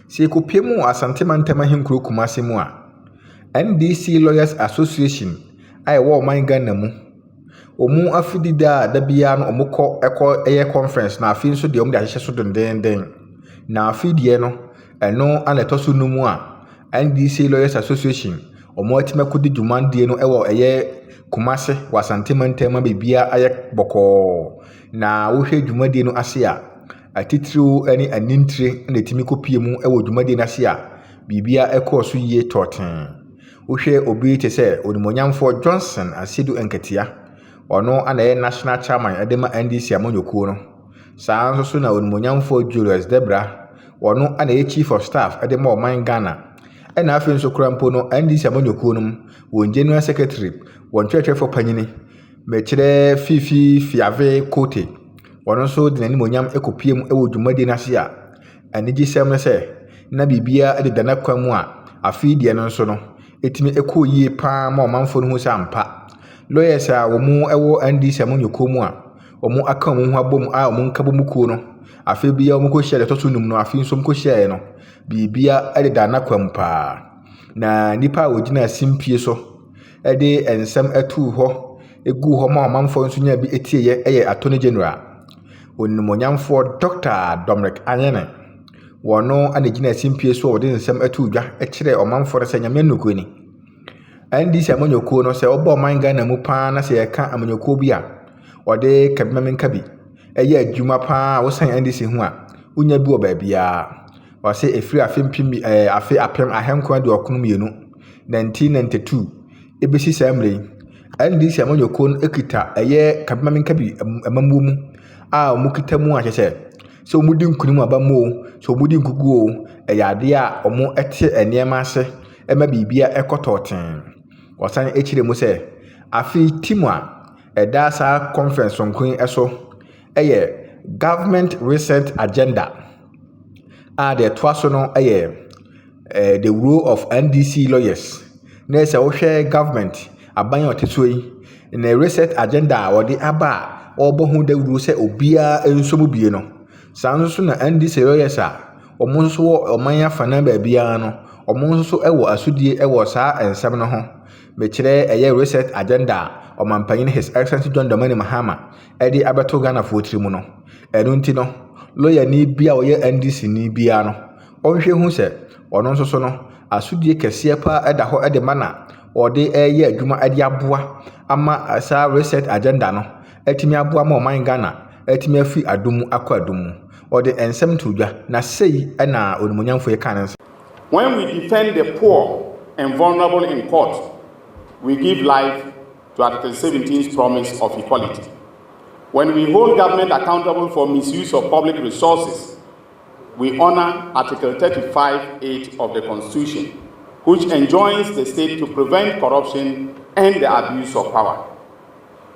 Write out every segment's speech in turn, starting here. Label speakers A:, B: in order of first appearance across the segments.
A: Si kupemu asante mantema hinkuru kumase mu a NDC Lawyers Association ai wo man Ghana mu omu afidida da bia no omukọ conference na afi nso de omu de ahyehyɛ so dendenden na afidie no eno anetoso no mu a NDC Lawyers Association omu atimekodi dwumandie no wo kumase wasante mantema bebia aye boko na wohwe dwumadie no ase a atitiriw ani anintire na etimi kopie mu wo dwumadie no ase a bibia ekɔso yie toten wohwe obi te sɛ onimonyamfo Johnson Asedu Enketia ono ana national chairman edema NDC amonyoko no saa nso so na onimonyamfo Julius Debra ono ana chief of staff edema oman Ghana ena afi nso kurampo no NDC amonyoko no won general secretary won twetwefo panyini mechire fifi fiave kote ono so de nanimonyam ekopiem ewo dwumade na se a anigi sem ne se na bibia ededana kwamu a afidie no nso no etimi ekoyie pa ma omanfo no hu se ampa lawyers a womu ewo NDC amonyoko mu a omu aka mu hu abom a omu nkabom kuo no afi bia omu ko share toso num no afi nso mko share no bibia ededana kwam pa na nipa ogina simpie so ede ensem atu ho egu ho ma omanfo nso nya bi etieye eye attorney general onimonyamfo Dr. Dominic Anyene wono anegina simpie so wode nsem atu dwa ekire omanfo rese nyame nuko ni NDC amonyoko no se obo man Ghana mu pa na se yeka amonyoko bi a wode kabimamenka bi eye adwuma pa wo san NDC hu a unya bi oba bia wase efiri afempim afe apem ahenkwa de okono mienu 1992 ebesi samre NDC amonyoko no ekita eye kabimamenka bi amamumu a omukita mu a kyese so omudi nkunimu abamo so omudi nkuguo eyade a omo ete eniema ase ema bibia ekototen wasan echire mu se afi timwa edasa conference onkun eso eye government recent agenda the twaso no eye the role of NDC lawyers na se wo hwe government aban oteso yi na recent agenda wodi aba obohu da rule se obia ensomu bie no sanso na NDC lawyers a omonso oman afana ba bia no omonso ewo asudie ewo saa ensem no ho mechire eye reset agenda omampanyin His Excellency John Dramani Mahama edi abeto Ghana for tirimu no enu nti no lawyer ni bia oye NDC ni bia no onhwe hu se ono nso so no asudie kese pa eda ho ede mana ode eye adwuma ede aboa ama asa reset agenda no etimi aboa ma oman Ghana etimi afi adumu akọ adumu ode ensem tudwa na sei na onimonyamfo ye kan.
B: When we defend the poor and vulnerable in court, we give life to Article 17's promise of equality. When we hold government accountable for misuse of public resources, we honor Article 35(8) of the Constitution, which enjoins the state to prevent corruption and the abuse of power.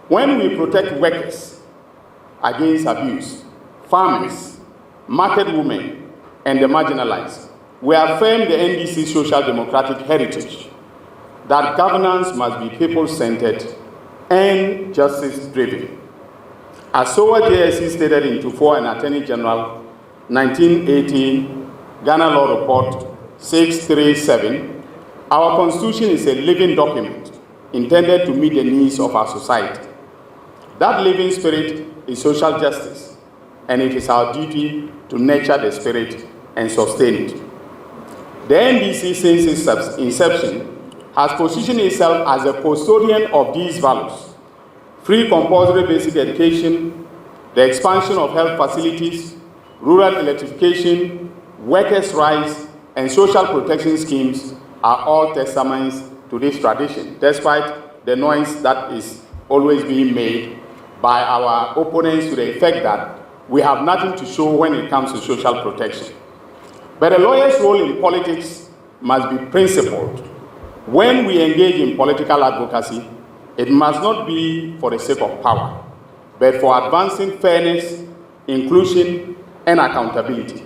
B: When we protect workers against abuse, farmers, market women, and the marginalized, we affirm the NDC social democratic heritage that governance must be people-centered and justice-driven. As SOA JSC stated in 2004 and Attorney General 1918 Ghana Law Report 637, our Constitution is a living document intended to meet the needs of our society. That living spirit is social justice, and it is our duty to nurture the spirit and sustain it. The NDC, since its inception, has positioned itself as a custodian of these values: free compulsory basic education, the expansion of health facilities, rural electrification, workers' rights, and social protection schemes are all testaments to this tradition, despite the noise that is always being made by our opponents to the effect that we have nothing to show when it comes to social protection. But a lawyer's role in politics must be principled. When we engage in political advocacy, it must not be for the sake of power, but for advancing fairness, inclusion, and accountability.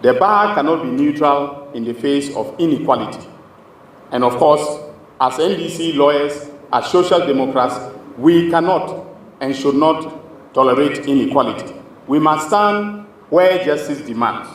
B: The bar cannot be neutral in the face of inequality. And of course, as NDC lawyers, as social democrats, we cannot and should not tolerate inequality. We must stand where justice demands.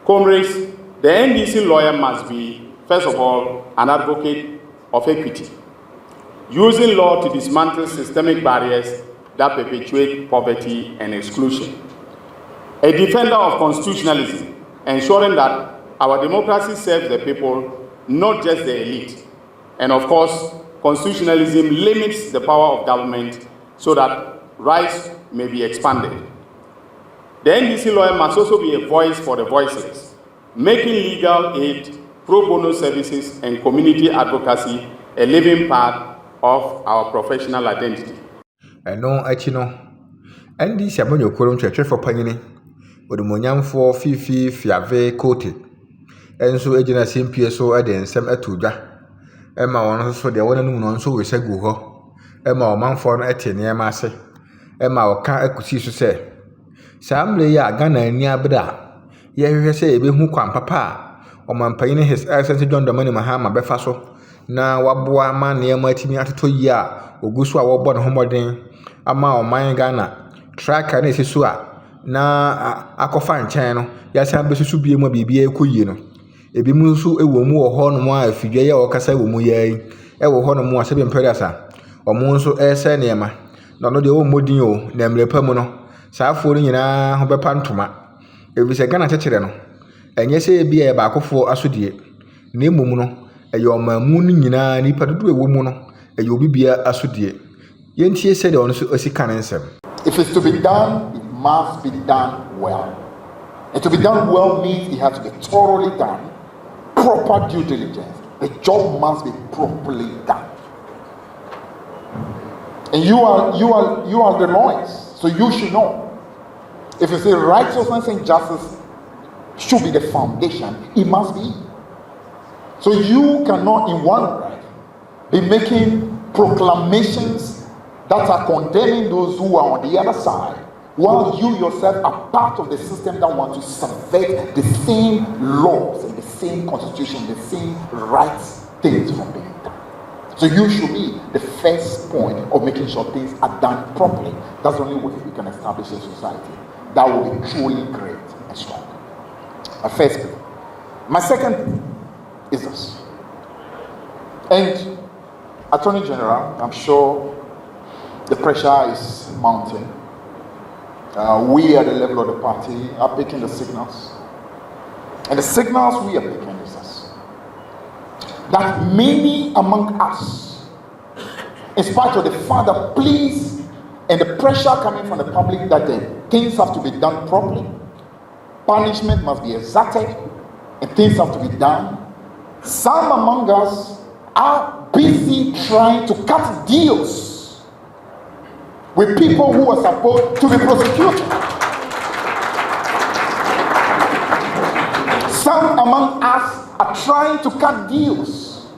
B: Comrades, the NDC lawyer must be, first of all, an advocate of equity, using law to dismantle systemic barriers that perpetuate poverty and exclusion. A defender of constitutionalism, ensuring that our democracy serves the people, not just the elite. And of course, constitutionalism limits the power of government so that rights may be expanded. The NDC lawyer must also be a voice for the voiceless, making legal aid, pro bono services, and community advocacy a living part of our professional identity.
A: Eno achino NDC abanyo korom twetwe for panyini odumonyamfo fifi fiave kote enso ejina simpie so ade nsem atudwa ema won so de wonanum no nso wesagu ho ema omanfo no ete ne ema ase ema oka akusi so se samle ya Ghana ani abda ye hwehwe se ebehu kwan papa omanpanyin His Excellency John Dramani Mahama befa so na waboa ma ne ema atimi atoto yi a ogusu a wobo ne homoden ama oman Ghana tracker na esisu a na akofa nchen no ya san besusu bie mu bibia ekoyie no ebi mu nso ewo mu wo ho no mu a afidwe ya okasa ewo mu yayi ewo ho no mu a sebe mperiasa omo nso ese ne ema na no de wo modin o na mrepa mu no saafo nyina ho bepa ntoma ebi se Ghana chechere no enye se ebi e ba akofo asodie na emum no eye omamu no nyina nipa dodo ewo mu no eye obibia asodie yentie se de ono so asika ne nsem.
C: If it's to be done, it must be done well. And to be done well means it has to be thoroughly done, proper due diligence. The job must be properly done. And you are the lawyers, so you should know. If you say righteousness and justice should be the foundation, it must be. So you cannot in one breath be making proclamations that are condemning those who are on the other side, while you yourself are part of the system that want to subvert the same laws and the same constitution, the same rights things from being done. So you should be the first point of making sure things are done properly. That's the only way we can establish a society that will be truly great and strong. My first point. My second is this. And Attorney General, I'm sure the pressure is mounting. We at the level of the party are picking the signals. And the signals we are picking is this: that many among us, in spite of the further pleas and the pressure coming from the public that the things have to be done properly, punishment must be exerted, and things have to be done, some among us are busy trying to cut deals with people who are supposed to be prosecuted. Some among us are trying to cut deals.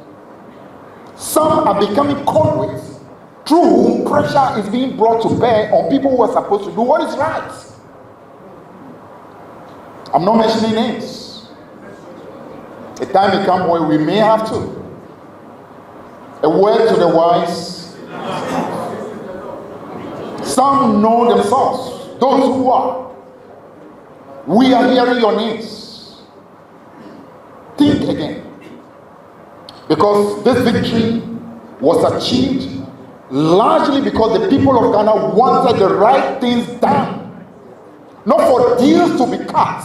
C: Some are becoming conduits through whom pressure is being brought to bear on people who are supposed to do what is right. I'm not mentioning names. A time may come where we may have to. A word to the wise. Some know themselves, those who are. We are hearing your names. Think again. Because this victory was achieved largely because the people of Ghana wanted the right things done. Not for deals to be cut.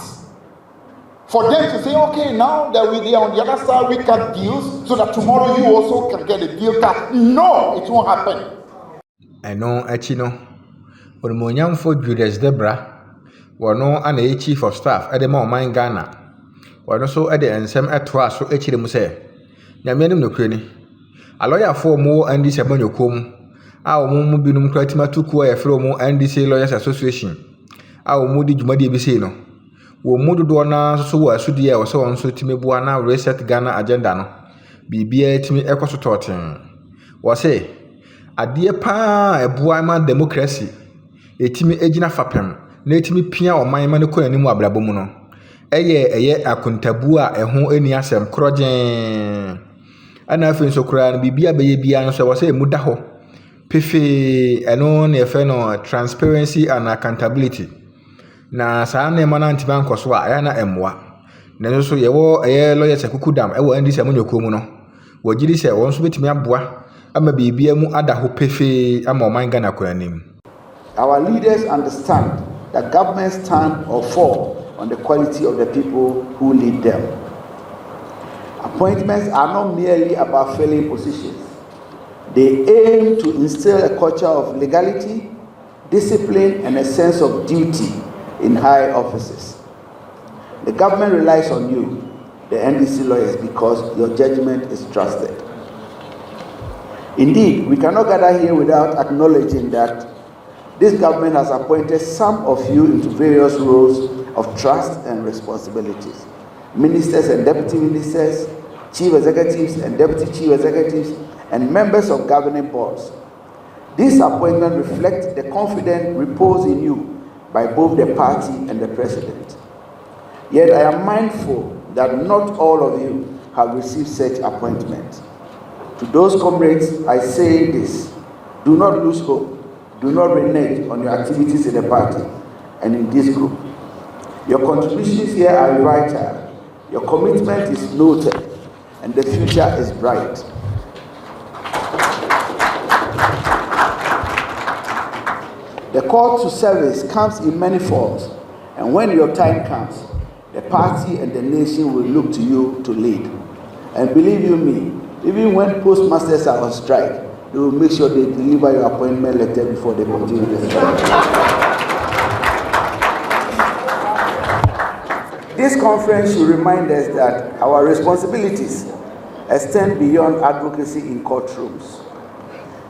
C: For them to say, okay, now that we are on the other side, we cut deals so that tomorrow you also can get a deal cut. No, it won't happen.
A: I know, Achino. Odumonyamfo Julius Debra wono ana e chief of staff ade ma oman Ghana wono so ade ensem etoa so echire mu se nyamenem nokure ni aloyafo mo NDC abanyokom a omo binum kratimatuku ya fere mo NDC Lawyers Association a omo di dwumade bi sei no wo mu dodo na so wo asudi ya wo se won so timebua na reset Ghana agenda no bibia timi ekoso toten wo se ade pa ebua ma democracy etimi ejina fapem na etimi pia oman ma ne ko animu abrabo mu no eye akontabu a eho eni asem krogen ana afi nso kura bibia beye bia no so wo se emu da ho pefe eno na efe no transparency and accountability na saa na ema na ntiba nkoso a ya na emwa nanso so yɛwɔ ɛyɛ lawyers akuku dam ɛwɔ NDC amunyokuo mu no wɔgye di sɛ wɔn nso betumi aboa ama biribi mu ada ho pefee ama ɔman Ghana kɔ anim.
D: Our leaders understand that governments stand or fall on the quality of the people who lead them. Appointments are not merely about filling positions. They aim to instill a culture of legality, discipline, and a sense of duty in high offices. The government relies on you, the NDC lawyers, because your judgment is trusted. Indeed, we cannot gather here without acknowledging that this government has appointed some of you into various roles of trust and responsibilities. Ministers and deputy ministers, chief executives and deputy chief executives, and members of governing boards. These appointments reflect the confidence reposed in you by both the party and the president. Yet I am mindful that not all of you have received such appointments. To those comrades, I say this: do not lose hope. Do not renege on your activities in the party and in this group. Your contributions here are vital. Your commitment is noted, and the future is bright. The call to service comes in many forms, and when your time comes, the party and the nation will look to you to lead. And believe you me, even when postmasters are on strike, they will make sure they deliver your appointment letter before they continue the strike. This conference should remind us that our responsibilities extend beyond advocacy in courtrooms.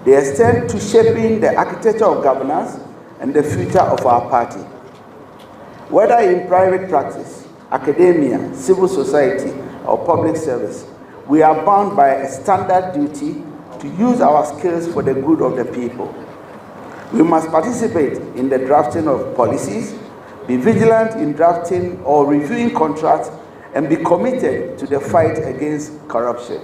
D: They extend to shaping the architecture of governance and the future of our party. Whether in private practice, academia, civil society, or public service, we are bound by a standard duty to use our skills for the good of the people. We must participate in the drafting of policies, be vigilant in drafting or reviewing contracts, and be committed to the fight against corruption.